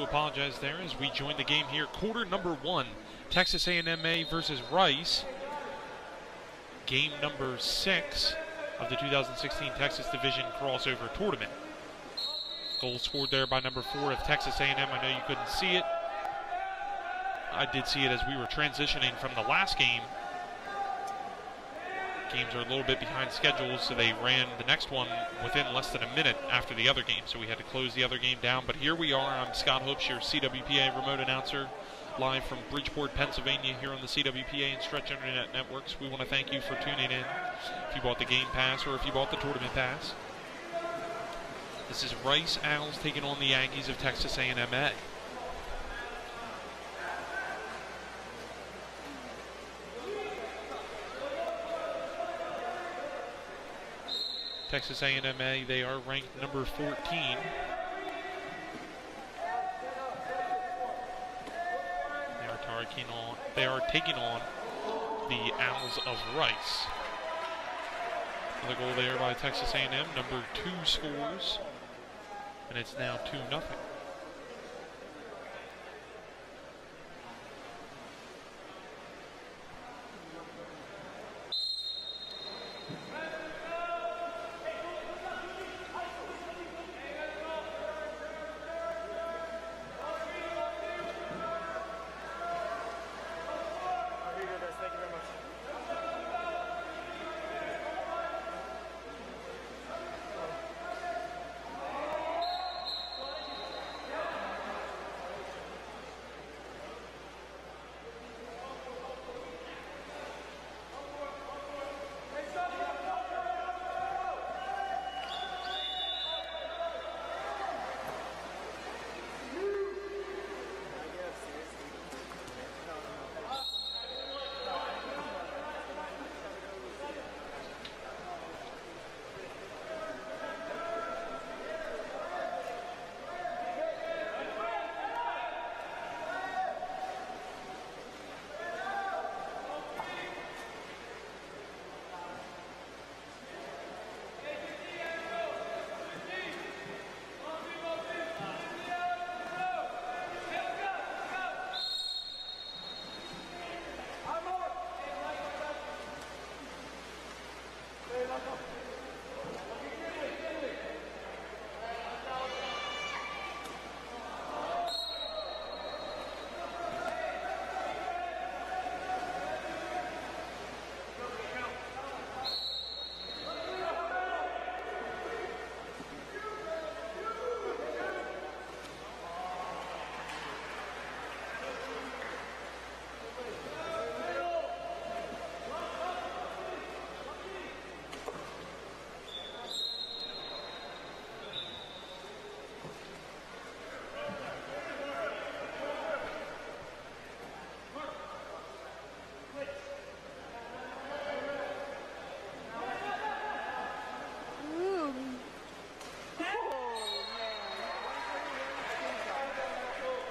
apologize there as we join the game here. Quarter number 1, Texas A&M versus Rice. Game number 6 of the 2016 Texas Division Crossover Tournament. Goal scored there by number 4 of Texas A&M. I know you couldn't see it. I did see it as we were transitioning from the last game. Games are a little bit behind schedule, so they ran the next one within less than a minute after the other game, so we had to close the other game down. But here we are. I'm Scott Hoops, your CWPA remote announcer, live from Bridgeport, Pennsylvania, here on the CWPA and Stretch Internet Networks. We want to thank you for tuning in. If you bought the game pass or if you bought the tournament pass. This is Rice Owls taking on the Aggies of Texas A&M. Texas A&M, they are ranked number 14. They are taking on the Owls of Rice. Another goal there by Texas A&M. Number 2 scores, and it's now 2-0.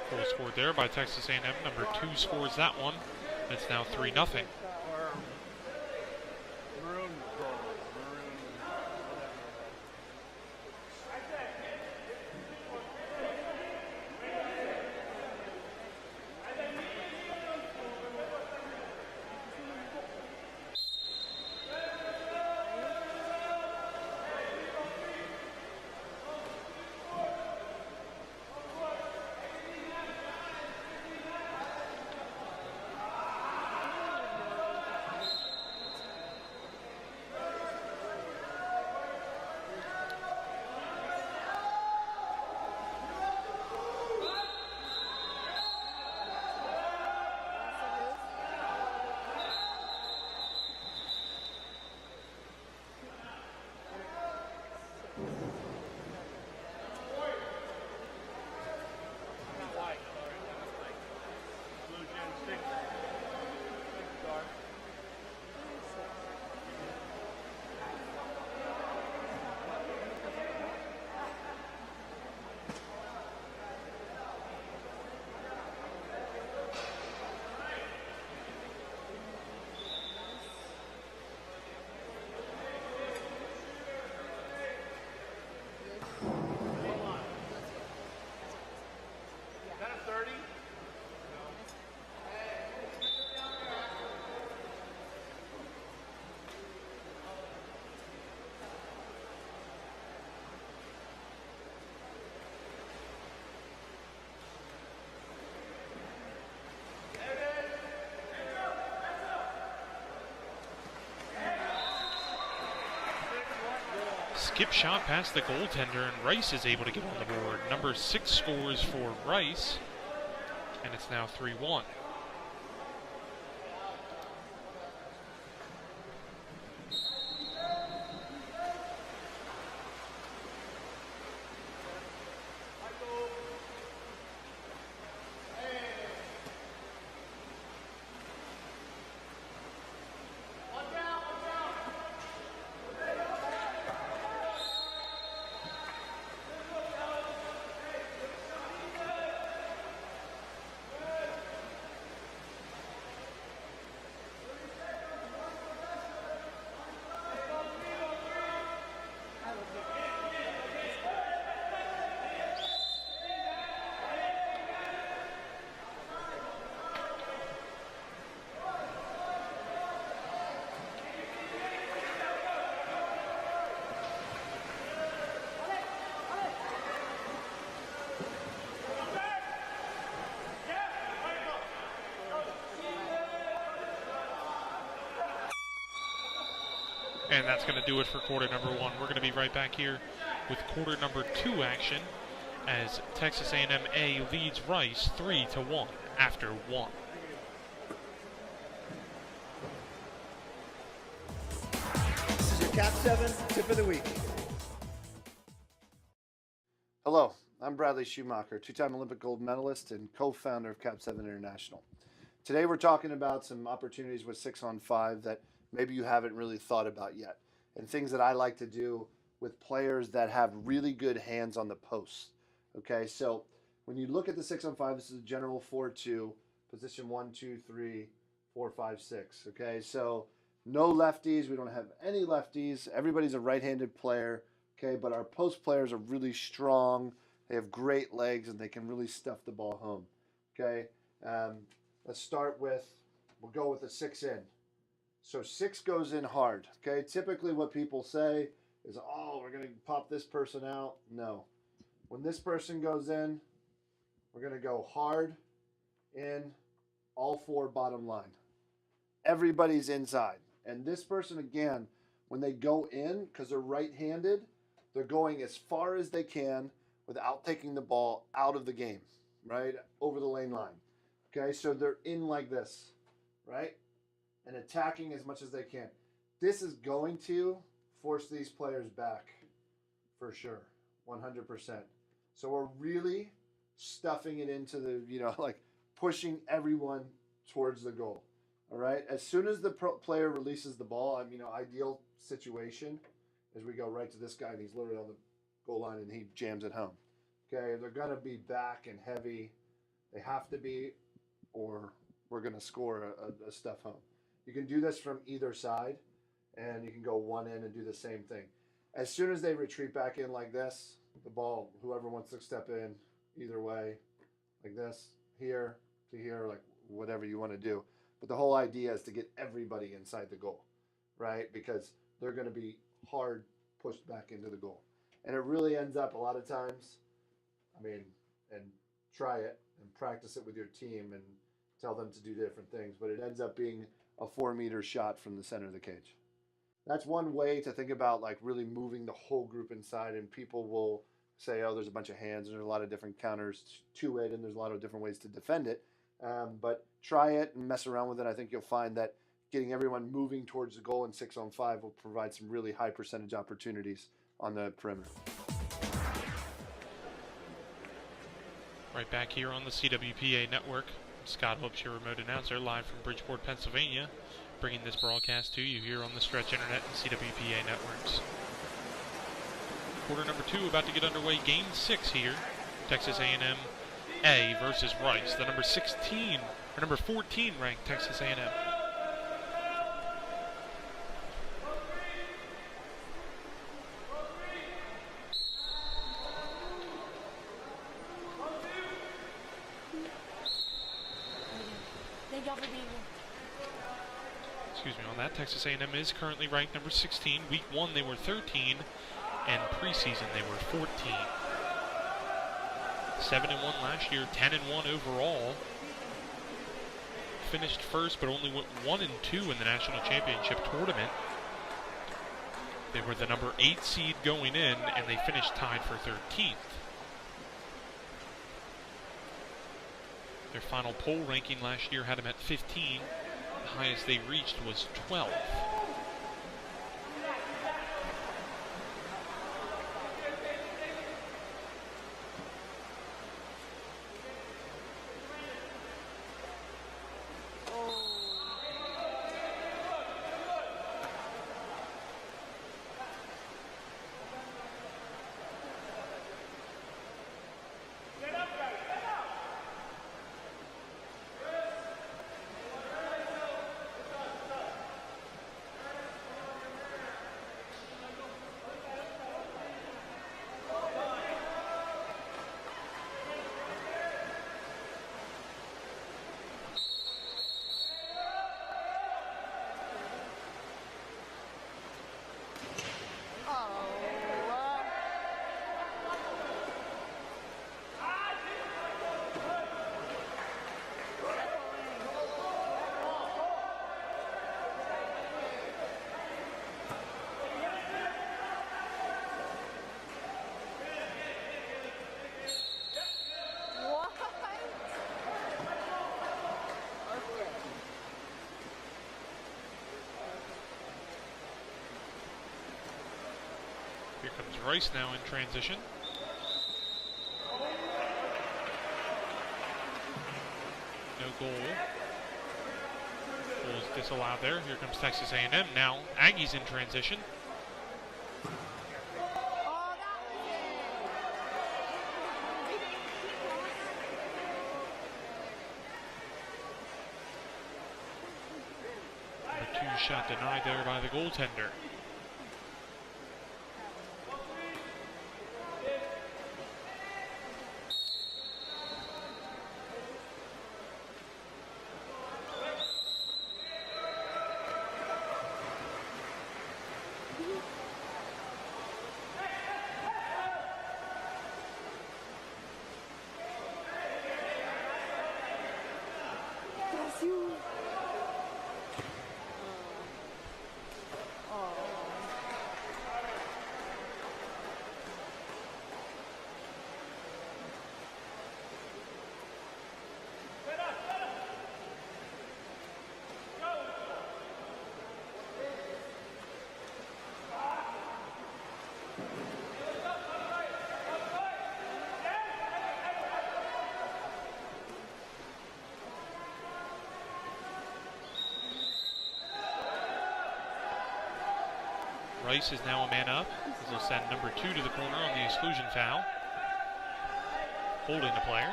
Goal scored there by Texas A&M. Number 2 scores that one. It's now 3-0. skip shot past the goaltender, and Rice is able to get on the board. Number 6 scores for Rice, and it's now 3-1. And that's going to do it for quarter number 1. We're going to be right back here with quarter number 2 action as Texas A&M A leads Rice 3-1 after 1. This is your Cap 7 tip of the week. Hello, I'm Bradley Schumacher, two-time Olympic gold medalist and co-founder of Cap 7 International. Today we're talking about some opportunities with 6-on-5 that maybe you haven't really thought about yet, and things that I like to do with players that have really good hands on the posts. Okay, so when you look at the 6-on-5, this is a general 4-2, position 1, 2, 3, 4, 5, 6. Okay, so no lefties. We don't have any lefties. Everybody's a right-handed player. Okay, but our post players are really strong. They have great legs and they can really stuff the ball home. Okay, let's start with, we'll go with a 6 in. So 6 goes in hard. Okay, typically what people say is, oh, we're going to pop this person out. No. When this person goes in, we're going to go hard in all 4 bottom line. Everybody's inside. And this person, again, when they go in, because they're right-handed, they're going as far as they can without taking the ball out of the game, right? Over the lane line. Okay, so they're in like this, right? And attacking as much as they can. This is going to force these players back for sure, 100%. So we're really stuffing it into the, like pushing everyone towards the goal. All right. As soon as the player releases the ball, ideal situation is we go right to this guy and he's literally on the goal line and he jams it home. Okay. They're going to be back and heavy. They have to be, or we're going to score a stuff home. You can do this from either side and you can go one in and do the same thing. As soon as they retreat back in like this, the ball, whoever wants to step in either way, like this, here to here, like whatever you want to do. But the whole idea is to get everybody inside the goal, right? Because they're going to be hard pushed back into the goal. And it really ends up a lot of times, and try it and practice it with your team and tell them to do different things, but it ends up being a 4-meter shot from the center of the cage. That's one way to think about like really moving the whole group inside, and people will say, oh, there's a bunch of hands, and there's a lot of different counters to it, and there's a lot of different ways to defend it. But try it and mess around with it. I think you'll find that getting everyone moving towards the goal in 6-on-5 will provide some really high percentage opportunities on the perimeter. Right back here on the CWPA network. Scott Hopes, your remote announcer, live from Bridgeport, Pennsylvania, bringing this broadcast to you here on the Stretch Internet and CWPA networks. Quarter number 2 about to get underway. Game 6 here. Texas A&M A versus Rice. The number 14 ranked Texas A&M. Excuse me on that. Texas A&M is currently ranked number 16. Week 1 they were 13, and preseason they were 14. 7-1 last year, 10-1 overall. Finished first, but only went 1-2 in the national championship tournament. They were the number 8 seed going in, and they finished tied for 13th. Their final poll ranking last year had them at 15. The highest they reached was 12. Here comes Rice now in transition. No goal. Goal is disallowed there. Here comes Texas A&M now. Aggies in transition. Number 2 shot denied there by the goaltender. Rice is now a man up. He'll send number 2 to the corner on the exclusion foul. Holding the player.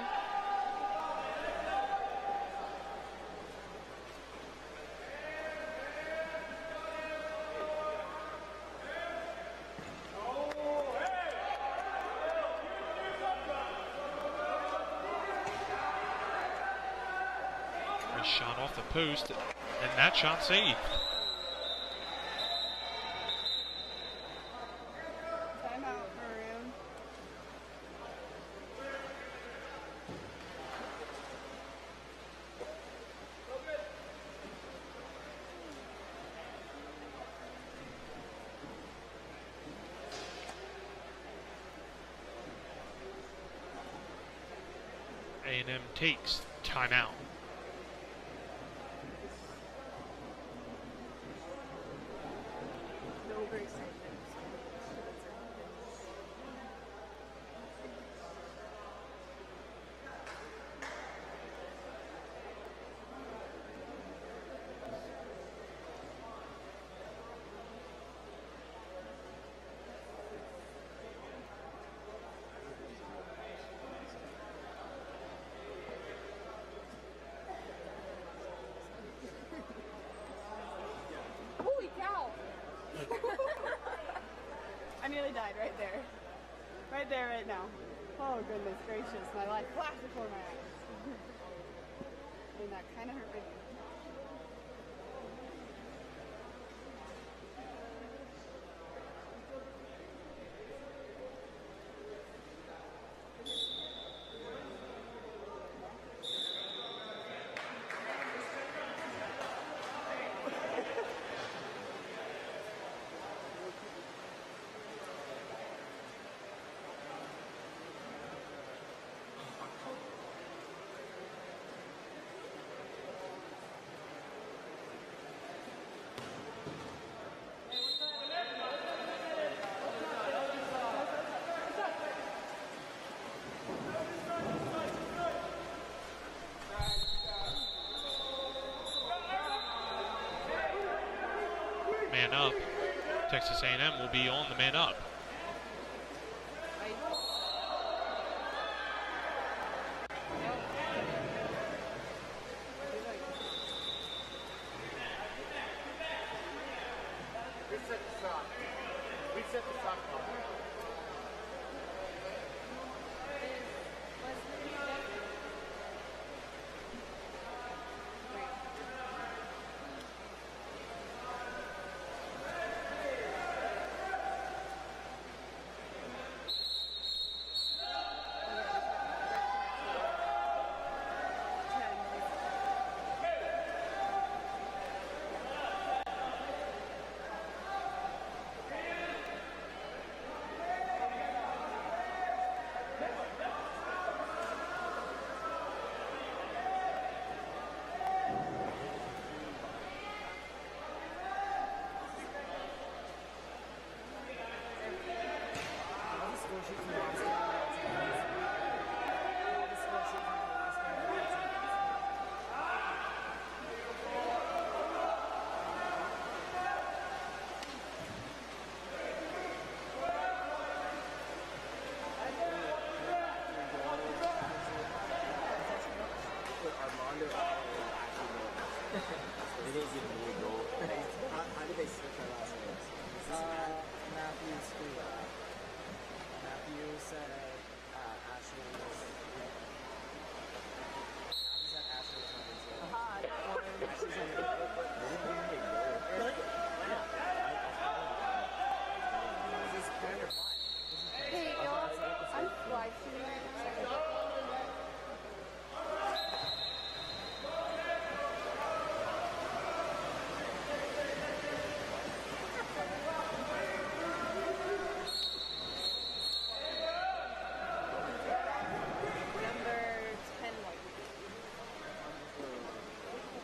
Rice shot off the post, and that shot saved. A&M takes timeout. I nearly died right there. Right there, right now. Oh, goodness gracious. My life flashed before my eyes. And that kind of hurt me. man up. Texas A&M will be on the man up.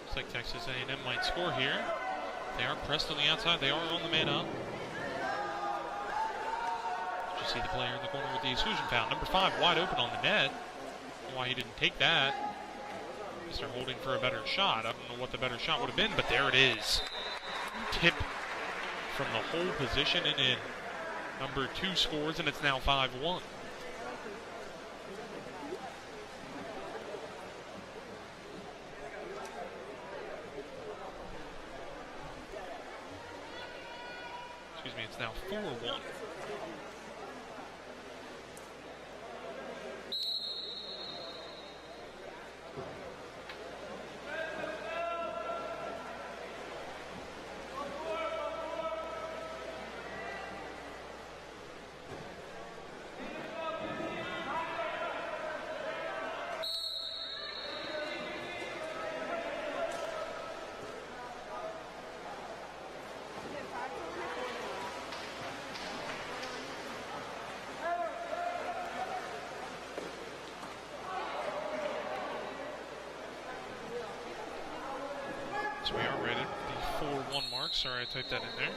Looks like Texas A&M might score here. They are pressed on the outside. They are on the man up. Did you see the player in the corner with the exclusion foul? Number 5 wide open on the net. I don't know why he didn't take that. They're holding for a better shot. I don't know what the better shot would have been, but there it is. Tip from the whole position and in. Number 2 scores, and it's now 5-1. Excuse me, it's now 4-1. So we are rated the 4-1 mark. Sorry, I typed that in there.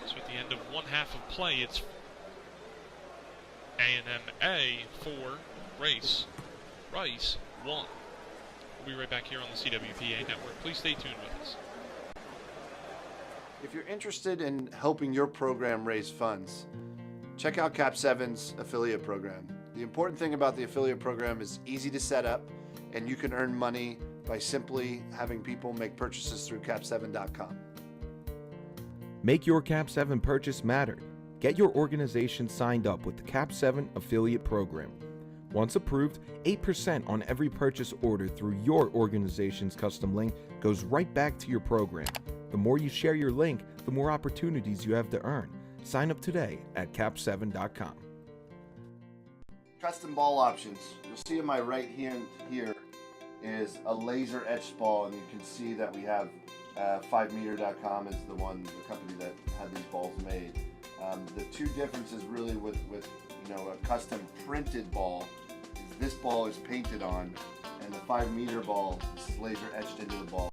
So at the end of one half of play, it's A&M A 4, Rice 1. We'll be right back here on the CWPA network. Please stay tuned with us. If you're interested in helping your program raise funds, check out Cap 7's affiliate program. The important thing about the affiliate program is easy to set up, and you can earn money by simply having people make purchases through cap7.com. Make your Cap 7 purchase matter. Get your organization signed up with the Cap 7 affiliate program. Once approved, 8% on every purchase order through your organization's custom link goes right back to your program. The more you share your link, the more opportunities you have to earn. Sign up today at cap7.com. Custom ball options. You'll see in my right hand here is a laser etched ball, and you can see that we have 5meter.com is the company that had these balls made. The two differences really with a custom printed ball is this ball is painted on, and the 5-meter ball is laser etched into the ball.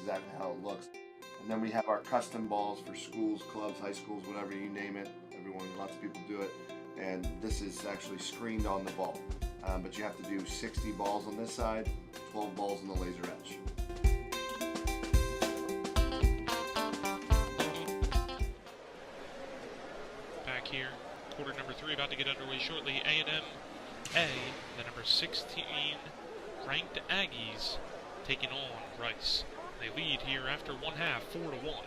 exactly how it looks. And then we have our custom balls for schools, clubs, high schools, whatever you name it. Lots of people do it. And this is actually screened on the ball. But you have to do 60 balls on this side, 12 balls on the laser edge. Back here, quarter number 3 about to get underway shortly. A&M A, the number 16 ranked Aggies, taking on Rice. They lead here after one half, 4-1.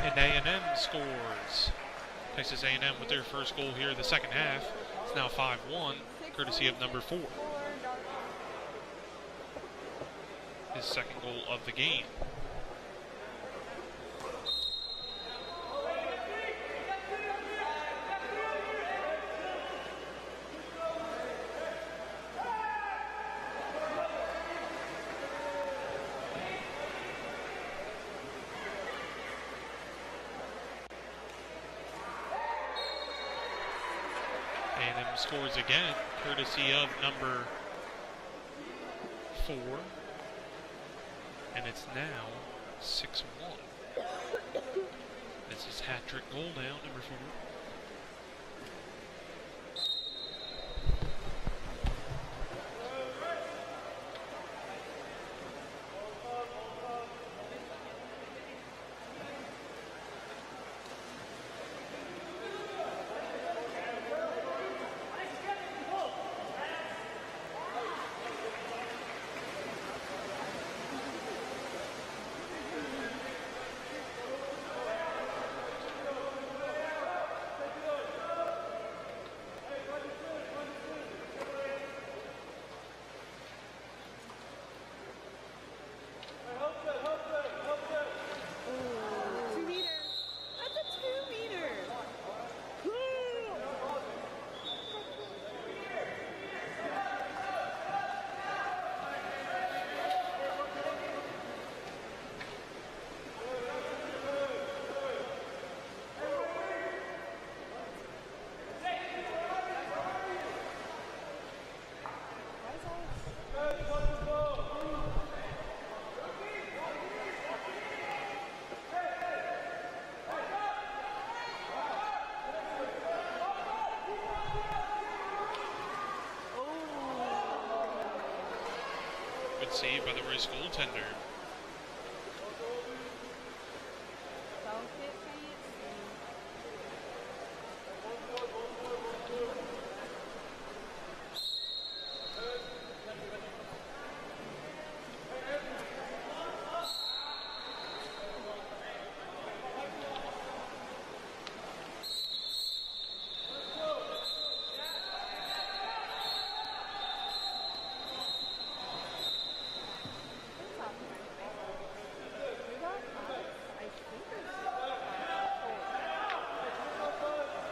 And A&M scores. Texas A&M with their first goal here in the second half. It's now 5-1, courtesy of number 4. His second goal of the game. A&M scores again, courtesy of number 4. And it's now 6-1. This is hat-trick goal now, number 4. Good save by the Rice goaltender.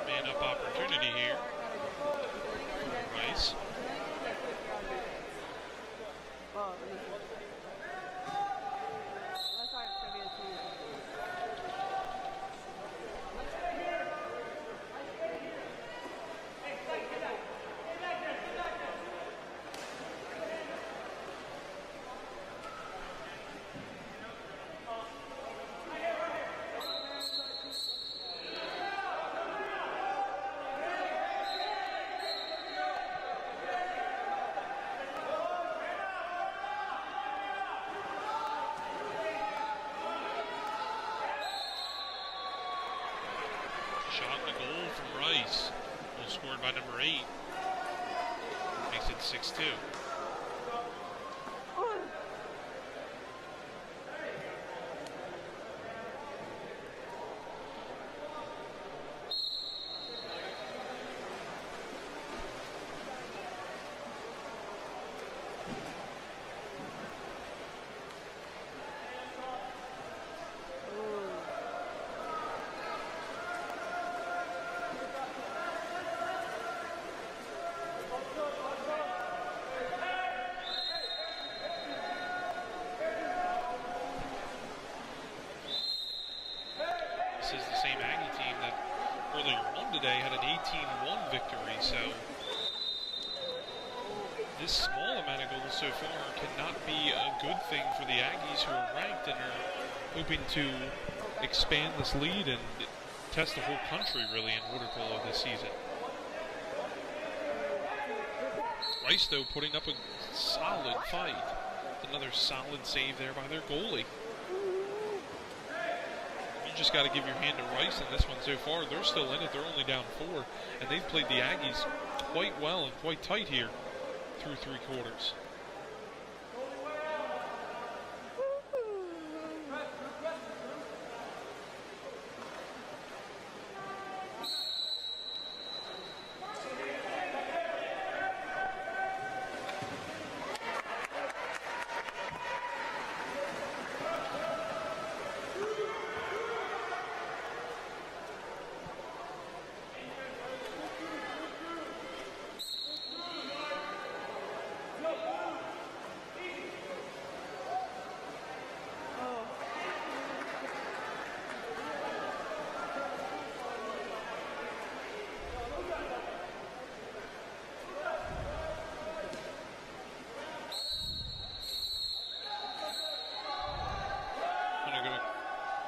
Man-up opportunity here for Rice. Shot and a goal from Rice. Goal scored by number 8. Makes it 6-2. This is the same Aggie team that earlier on today had an 18-1 victory, so this small amount of goals so far cannot be a good thing for the Aggies, who are ranked and are hoping to expand this lead and test the whole country really in water polo this season. Rice, though, putting up a solid fight. Another solid save there by their goalie. You just got to give your hand to Rice in this one so far. They're still in it. They're only down 4, and they've played the Aggies quite well and quite tight here through 3 quarters.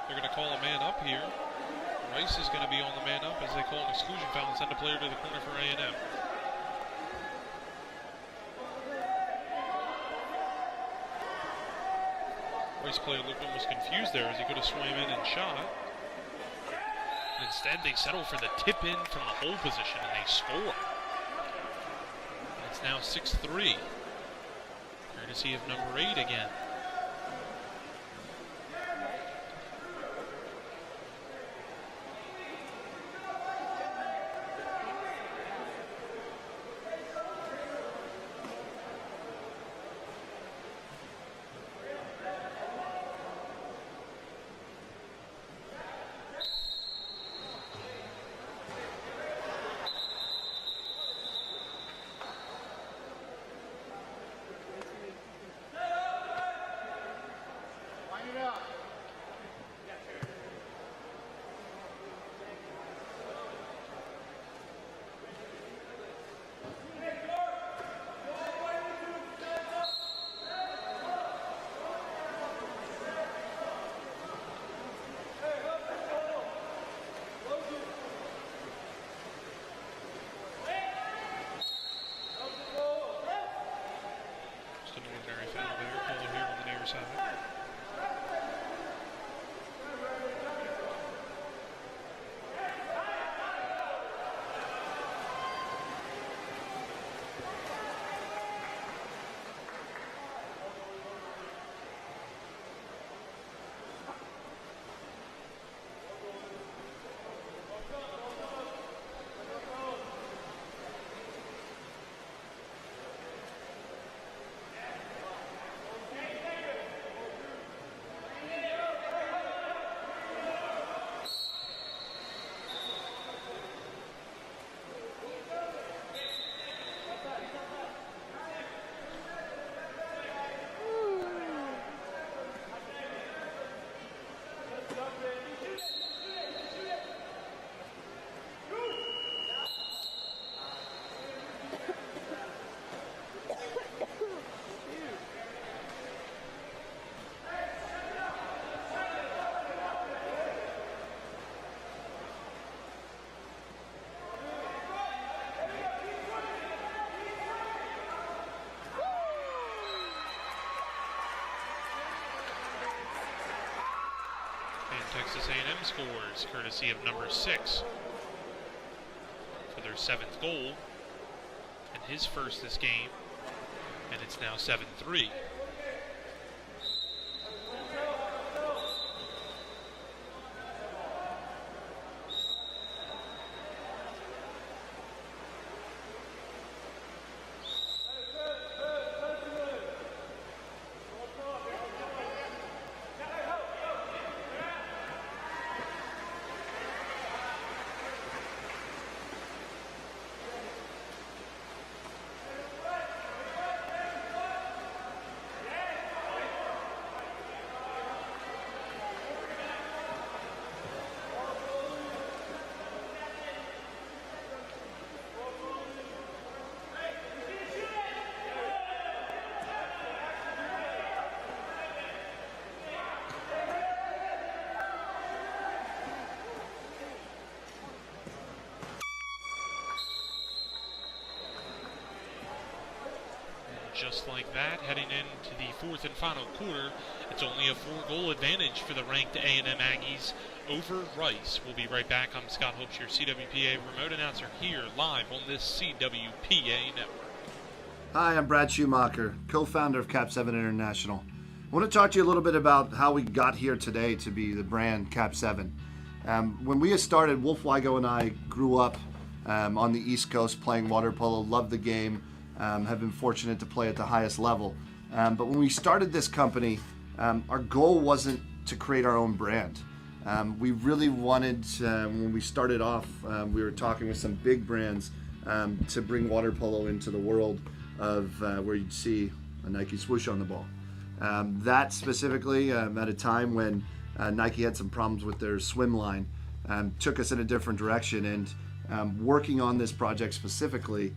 They're going to call a man up here. Rice is going to be on the man up as they call an exclusion foul and send a player to the corner for A&M. Rice player looked almost confused there as he could have swam in and shot. And instead they settle for the tip in from the hole position and they score. And it's now 6-3. Courtesy of number 8 again. Tigers have it. Texas A&M scores, courtesy of number 6, for their 7th goal, and his first this game, and it's now 7-3. Just like that, heading into the 4th and final quarter, it's only a 4-goal advantage for the ranked A&M Aggies over Rice. We'll be right back. I'm Scott Hopes, your CWPA remote announcer, here live on this CWPA network. Hi, I'm Brad Schumacher, co-founder of Cap 7 International. I want to talk to you a little bit about how we got here today to be the brand Cap 7. When we started, Wolf Weigo and I grew up on the East Coast playing water polo, loved the game. Have been fortunate to play at the highest level. But when we started this company, our goal wasn't to create our own brand. We really wanted, when we started off, we were talking with some big brands to bring water polo into the world of where you'd see a Nike swoosh on the ball. That specifically, at a time when Nike had some problems with their swim line, took us in a different direction. And working on this project specifically,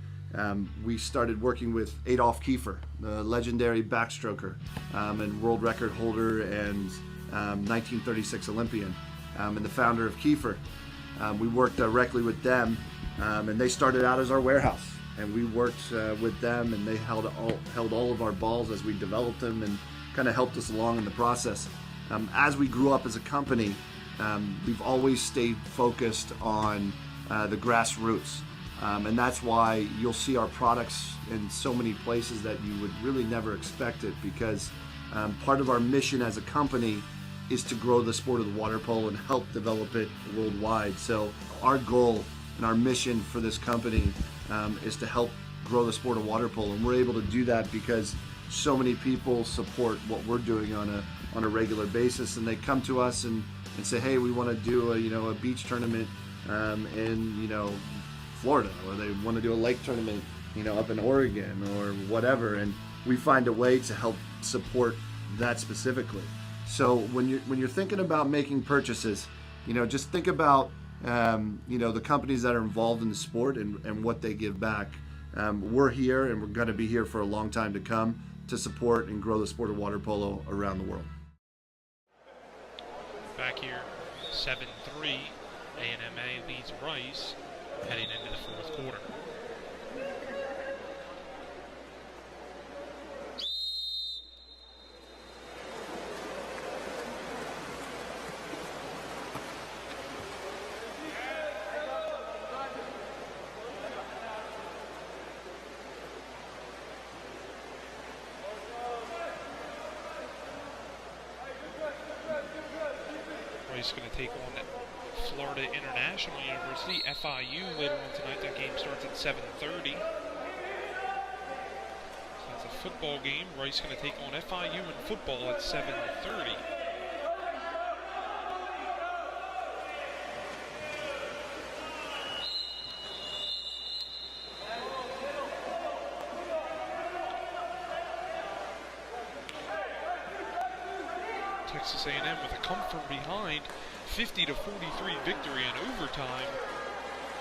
we started working with Adolf Kiefer, the legendary backstroker and world record holder and 1936 Olympian, and the founder of Kiefer. We worked directly with them, and they started out as our warehouse. And we worked with them, and they held all of our balls as we developed them and kind of helped us along in the process. As we grew up as a company, we've always stayed focused on the grassroots. And that's why you'll see our products in so many places that you would really never expect it, because part of our mission as a company is to grow the sport of the water polo and help develop it worldwide. So our goal and our mission for this company is to help grow the sport of water polo, and we're able to do that because so many people support what we're doing on a regular basis, and they come to us and say, hey, we want to do a beach tournament in Florida, or they want to do a lake tournament up in Oregon or whatever, and we find a way to help support that specifically. So when you're thinking about making purchases, just think about the companies that are involved in the sport and what they give back. We're here, and we're going to be here for a long time to come to support and grow the sport of water polo around the world. Back here, 7-3, A&M leads Rice, heading into the 4th quarter. Rice going to take on Florida International University, FIU, later on tonight. That game starts at 7:30. So that's a football game. Rice going to take on FIU in football at 7:30. Texas A&M with a come from behind 50-43 victory in overtime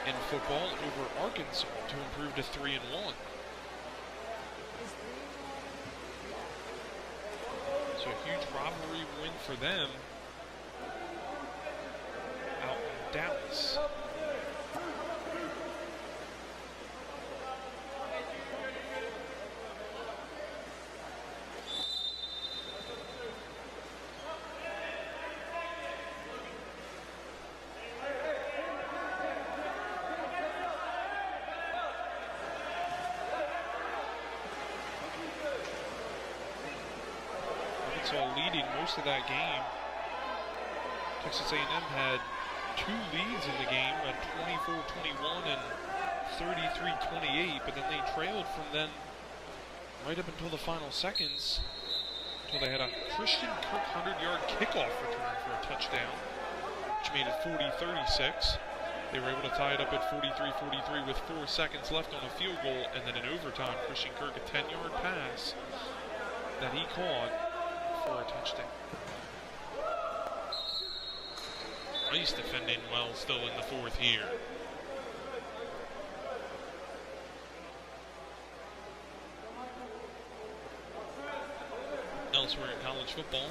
in football over Arkansas to improve to 3-1. So a huge rivalry win for them out in Dallas. Leading most of that game. Texas A&M had 2 leads in the game at 24-21 and 33-28, but then they trailed from then right up until the final seconds until they had a Christian Kirk 100-yard kickoff return for a touchdown, which made it 40-36. They were able to tie it up at 43-43 with 4 seconds left on a field goal, and then in overtime, Christian Kirk, a 10-yard pass that he caught for a touchdown. Rice defending well still in the 4th here. Elsewhere in college football,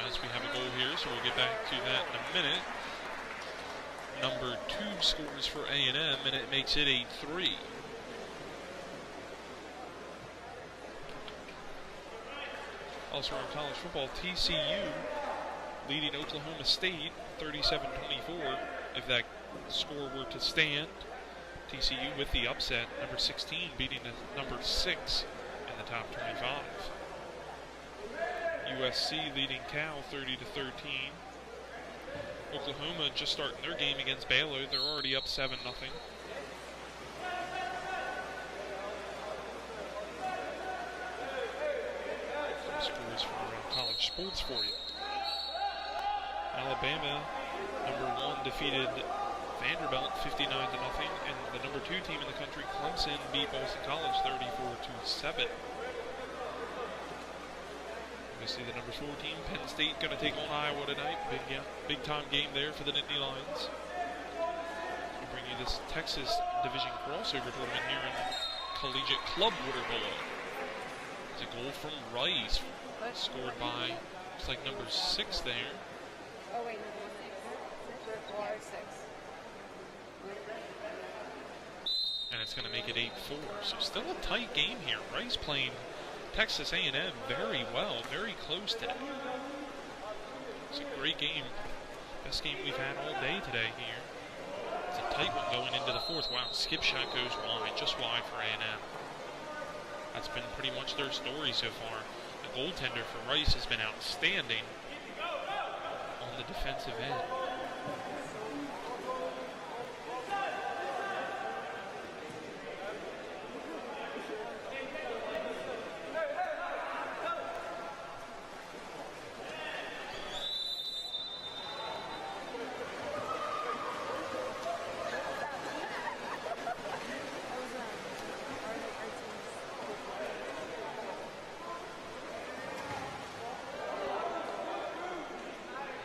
as we have a goal here, so we'll get back to that in a minute. Number 2 scores for A&M, and it makes it 8-3. Also in college football, TCU leading Oklahoma State 37-24. If that score were to stand, TCU with the upset, number 16 beating number 6 in the top 25. USC leading Cal 30-13. Oklahoma just starting their game against Baylor. They're already up 7-0. Scores for college sports for you. Alabama, number 1, defeated Vanderbilt 59-0, and the number 2 team in the country, Clemson, beat Boston College 34-7. Obviously, the number 4 team, Penn State, going to take on Iowa tonight. Big time game there for the Nittany Lions. We bring you this Texas Division crossover tournament here in Collegiate Club Water Polo. It's a goal from Rice, scored by, looks like number 6 there. Oh, wait, number 6. And it's going to make it 8-4. So still a tight game here. Rice playing Texas A&M very well, very close today. It's a great game. Best game we've had all day today here. It's a tight one going into the 4th. Wow, skip shot goes wide, just wide for A&M. That's been pretty much their story so far. The goaltender for Rice has been outstanding on the defensive end.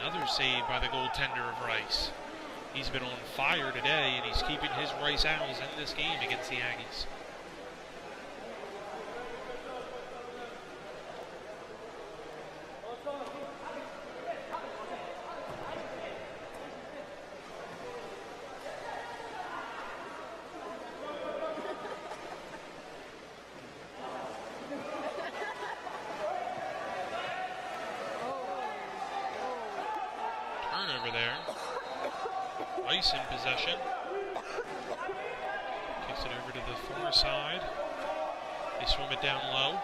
Another save by the goaltender of Rice. He's been on fire today, and he's keeping his Rice Owls in this game against the Aggies. In possession. Kicks it over to the far side. They swim it down low.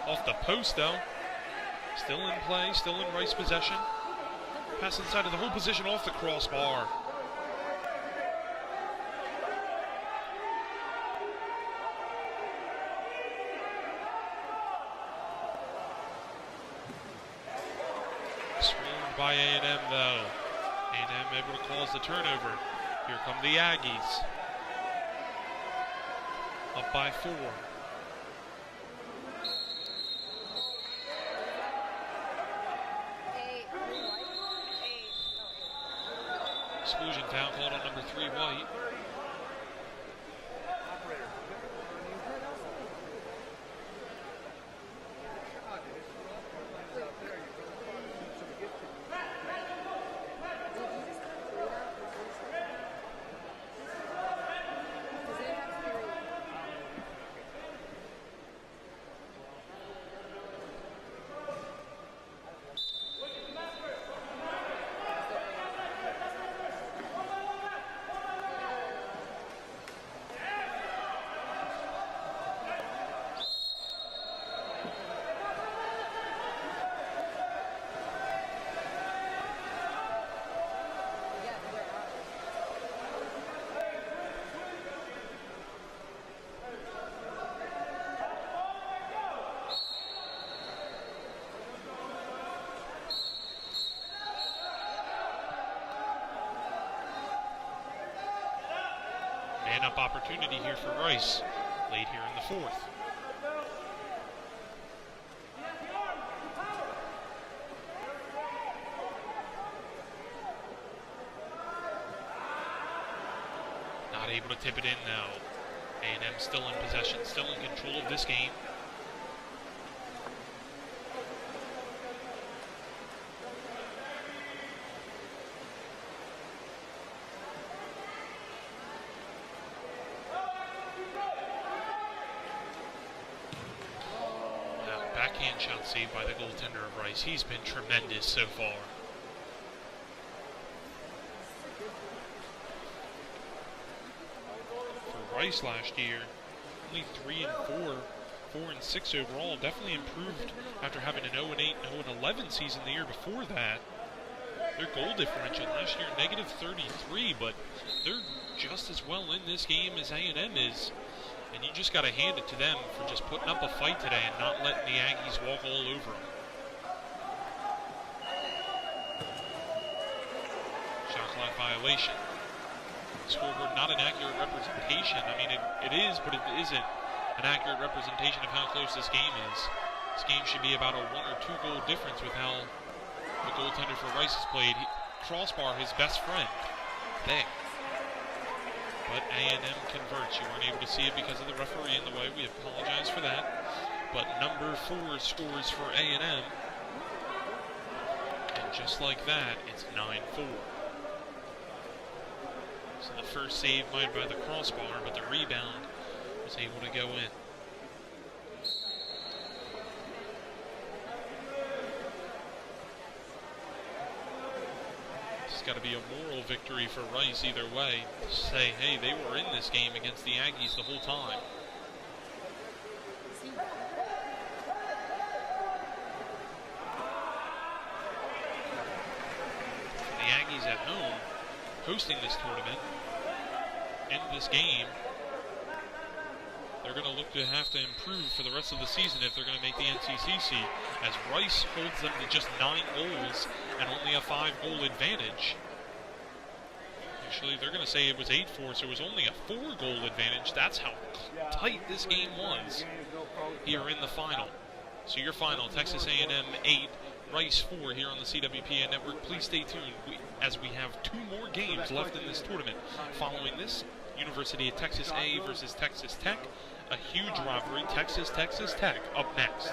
Off the post though. Still in play, still in Rice possession. Pass inside of the whole position off the crossbar. Swarmed by A&M though. A&M able to cause the turnover. Here come the Aggies. Up by 4. Exclusion foul called on number 3, White. Man-up opportunity here for Rice, late here in the 4th. Not able to tip it in now. A&M still in possession, still in control of this game. Backhand shot saved by the goaltender of Rice. He's been tremendous so far. For Rice last year, only 3 and 4, 4 and 6 overall. Definitely improved after having an 0 and 8, 0 and 11 season the year before that. Their goal differential last year, negative 33, but they're just as well in this game as A&M is. And you just got to hand it to them for just putting up a fight today and not letting the Aggies walk all over them. Shot clock violation. Scoreboard not an accurate representation. I mean, it is, but it isn't an accurate representation of how close this game is. This game should be about a 1 or 2 goal difference with how the goaltender for Rice has played. Crossbar, his best friend. There. But A&M converts. You weren't able to see it because of the referee in the way. We apologize for that. But number 4 scores for A&M. And just like that, it's 9-4. So the first save made by the crossbar, but the rebound was able to go in. It's got to be a moral victory for Rice either way. Say, hey, they were in this game against the Aggies the whole time. For the Aggies at home, hosting this tournament, in this game, they're going to look to have to improve for the rest of the season if they're going to make the NCCC, as Rice holds them to just 9 goals and only a 5-goal advantage. Actually, they're going to say it was 8-4, so it was only a 4-goal advantage. That's how tight this game was here in the final. So your final, Texas A&M 8, Rice 4 here on the CWPA Network. Please stay tuned as we have 2 more games left in this tournament. Following this, University of Texas A versus Texas Tech. A huge rivalry, Texas Tech up next.